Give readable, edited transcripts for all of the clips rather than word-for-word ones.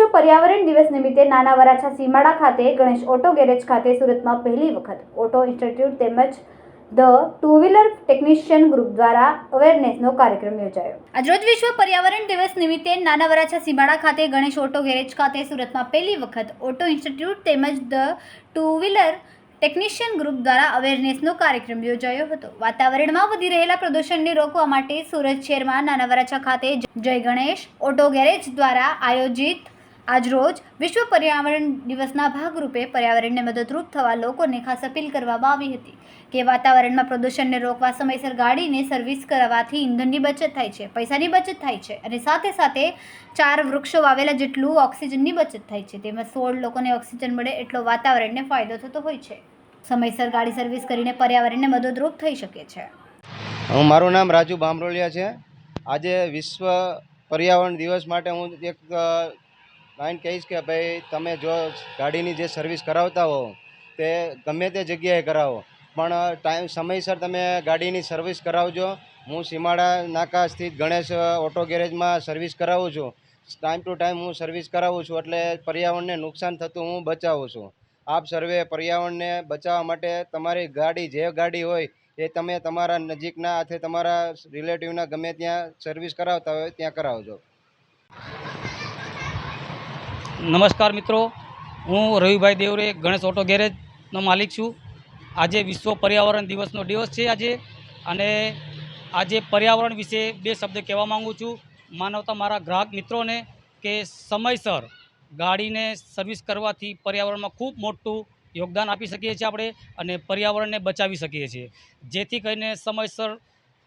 વિશ્વ પર્યાવરણ દિવસ નિમિત્તે નાના વરાછા સીમાડા ખાતે ગણેશ ઓટો ગેરેજ ખાતે સુરતમાં પહેલી વખત ઓટો ઇન્સ્ટિટ્યૂટ તેમજ the two wheeler technician group દ્વારા અવેરનેસનો કાર્યક્રમ યોજાયો। આજરોજ વિશ્વ પર્યાવરણ દિવસ નિમિત્તે નાના વરાછા સીમાડા ખાતે ગણેશ ઓટો ગેરેજ ખાતે સુરતમાં પહેલી વખત ઓટો ઇન્સ્ટિટ્યૂટ તેમજ the two wheeler technician group દ્વારા અવેરનેસનો કાર્યક્રમ યોજાયો હતો। વાતાવરણમાં વધી રહેલા પ્રદૂષણને રોકવા માટે સુરત શહેરમાં નાના વરાછા ખાતે જય ગણેશ ઓટો ગેરેજ દ્વારા આયોજિત આજરોજ વિશ્વ પર્યાવરણ દિવસના ભાગરૂપે પર્યાવરણને મદદરૂપ થવા લોકોને ખાસ અપીલ કરવામાં આવી હતી કે વાતાવરણમાં પ્રદૂષણને રોકવા સમયસર ગાડીને સર્વિસ કરાવવાથી ઈંધણની બચત થાય છે, પૈસાની બચત થાય છે અને સાથે સાથે 4 વૃક્ષો વાવેલા જેટલું ઓક્સિજનની બચત થાય છે। તેમજ 16 લોકોને ઓક્સિજન મળે એટલો વાતાવરણને ફાયદો થતો હોય છે। સમયસર ગાડી સર્વિસ કરીને પર્યાવરણને મદદરૂપ થઈ શકે છે। મારું નામ રાજુ બામરોલિયા છે। આજે વિશ્વ પર્યાવરણ દિવસ માટે હું એક લાઈન કહીશ કે ભાઈ તમે જો ગાડીની જે સર્વિસ કરાવતા હો તે ગમે તે જગ્યાએ કરાવો પણ સમયસર તમે ગાડીની સર્વિસ કરાવજો। હું સીમાડા નાકા સ્થિત ગણેશ ઓટો ગેરેજમાં સર્વિસ કરાવું છું। ટાઈમ ટુ ટાઈમ હું સર્વિસ કરાવું છું એટલે પર્યાવરણને નુકસાન થતું હું બચાવું છું। આપ સર્વે પર્યાવરણને બચાવવા માટે તમારી ગાડી જે ગાડી હોય એ તમે તમારા નજીકના અથવા તમારા રિલેટિવના ગમે ત્યાં સર્વિસ કરાવતા હોય ત્યાં કરાવજો। નમસ્કાર મિત્રો, હું રવિભાઈ દેવરે ગણેશ ઓટો ગેરેજનો માલિક છું। આજે વિશ્વ પર્યાવરણ દિવસનો દિવસ છે આજે, અને આજે પર્યાવરણ વિશે 2 શબ્દ કહેવા માગું છું માનવતા મારા ગ્રાહક મિત્રોને કે સમયસર ગાડીને સર્વિસ કરવાથી પર્યાવરણમાં ખૂબ મોટું યોગદાન આપી શકીએ છીએ આપણે અને પર્યાવરણને બચાવી શકીએ છીએ। જેથી કરીને સમયસર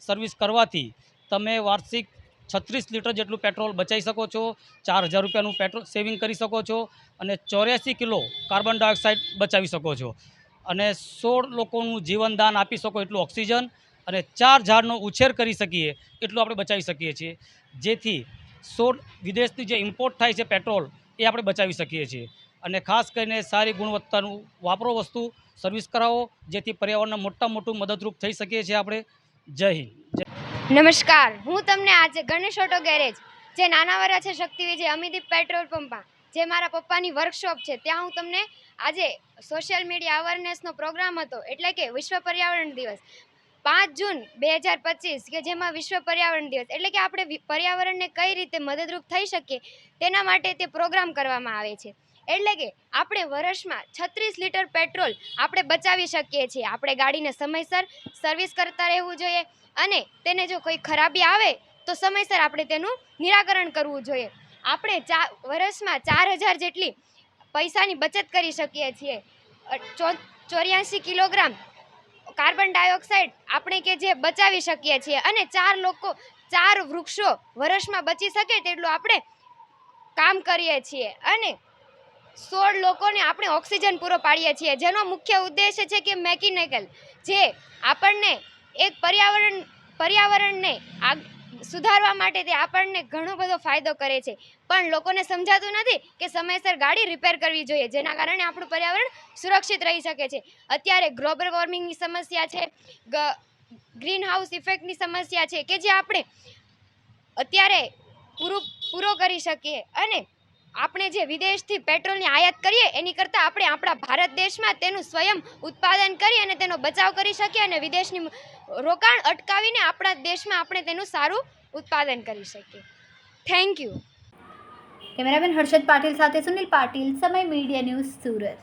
સર્વિસ કરવાથી તમે વાર્ષિક 36 લીટર જેટલું પેટ્રોલ બચાવી શકો છો, 4000 રૂપિયાનું પેટ્રોલ સેવિંગ કરી શકો છો અને 84 કિલો કાર્બન ડાયોક્સાઇડ બચાવી શકો છો અને 16 લોકોનું જીવનદાન આપી શકો એટલું ઓક્સિજન અને 4 ઝાડનો ઉછેર કરી શકીએ એટલું આપણે બચાવી શકીએ છીએ। જેથી 16 વિદેશથી જે ઇમ્પોર્ટ થાય છે પેટ્રોલ એ આપણે બચાવી શકીએ છીએ અને ખાસ કરીને સારી ગુણવત્તાનું વાપરો વસ્તુ, સર્વિસ કરાવો જેથી પર્યાવરણને મોટું મદદરૂપ થઈ શકીએ છીએ આપણે। જય હિન્દ। નમસ્કાર, હું તમને આજે ગણેશ ઓટો ગેરેજ જે નાના વરાછા શક્તિ વિજય અમિદીપ પેટ્રોલ પંપમાં જે મારા પપ્પાની વર્કશોપ છે ત્યાં હું તમને આજે સોશિયલ મીડિયા અવેરનેસનો પ્રોગ્રામ હતો એટલે કે વિશ્વ પર્યાવરણ દિવસ 5 જૂન 2025 કે જેમાં વિશ્વ પર્યાવરણ દિવસ એટલે કે આપણે પર્યાવરણને કઈ રીતે મદદરૂપ થઈ શકીએ તેના માટે તે પ્રોગ્રામ કરવામાં આવે છે। એટલે કે આપણે વર્ષમાં 36 લીટર પેટ્રોલ આપણે બચાવી શકીએ છીએ। આપણે ગાડીને સમયસર સર્વિસ કરતા રહેવું જોઈએ અને તેને જો કોઈ ખરાબી આવે તો સમયસર આપણે તેનું નિરાકરણ કરવું જોઈએ। આપણે વર્ષમાં 4000 જેટલી પૈસાની બચત કરી શકીએ છીએ। 84 કિલોગ્રામ કાર્બન ડાયોક્સાઇડ આપણે કે જે બચાવી શકીએ છીએ અને 4 વૃક્ષો વર્ષમાં બચી શકે તેટલું આપણે કામ કરીએ છીએ અને 16 લોકોને આપણે ઓક્સિજન પૂરો પાડીએ છીએ, જેનો મુખ્ય ઉદ્દેશ્ય છે કે મેકેનિકલ જે આપણને એક પર્યાવરણને સુધારવા માટે તે આપણને ઘણો બધો ફાયદો કરે છે પણ લોકોને સમજાતું નથી કે સમયસર ગાડી રિપેર કરવી જોઈએ જેના કારણે આપણું પર્યાવરણ સુરક્ષિત રહી શકે છે। અત્યારે ગ્લોબલ વોર્મિંગની સમસ્યા છે, ગ્રીન હાઉસ ઇફેક્ટની સમસ્યા છે કે જે આપણે અત્યારે પૂરો કરી શકીએ અને આપણે જે વિદેશથી પેટ્રોલની આયાત કરીએ એની કરતાં આપણે આપણા ભારત દેશમાં તેનું સ્વયં ઉત્પાદન કરી અને તેનો બચાવ કરી શકીએ અને વિદેશની રોકાણ અટકાવીને આપણા દેશમાં આપણે તેનું સારું ઉત્પાદન કરી શકીએ। Thank you. Cameraman Harshad Patil સાથે સુનિલ પાટીલ, સમય મીડિયા ન્યૂઝ, સુરત।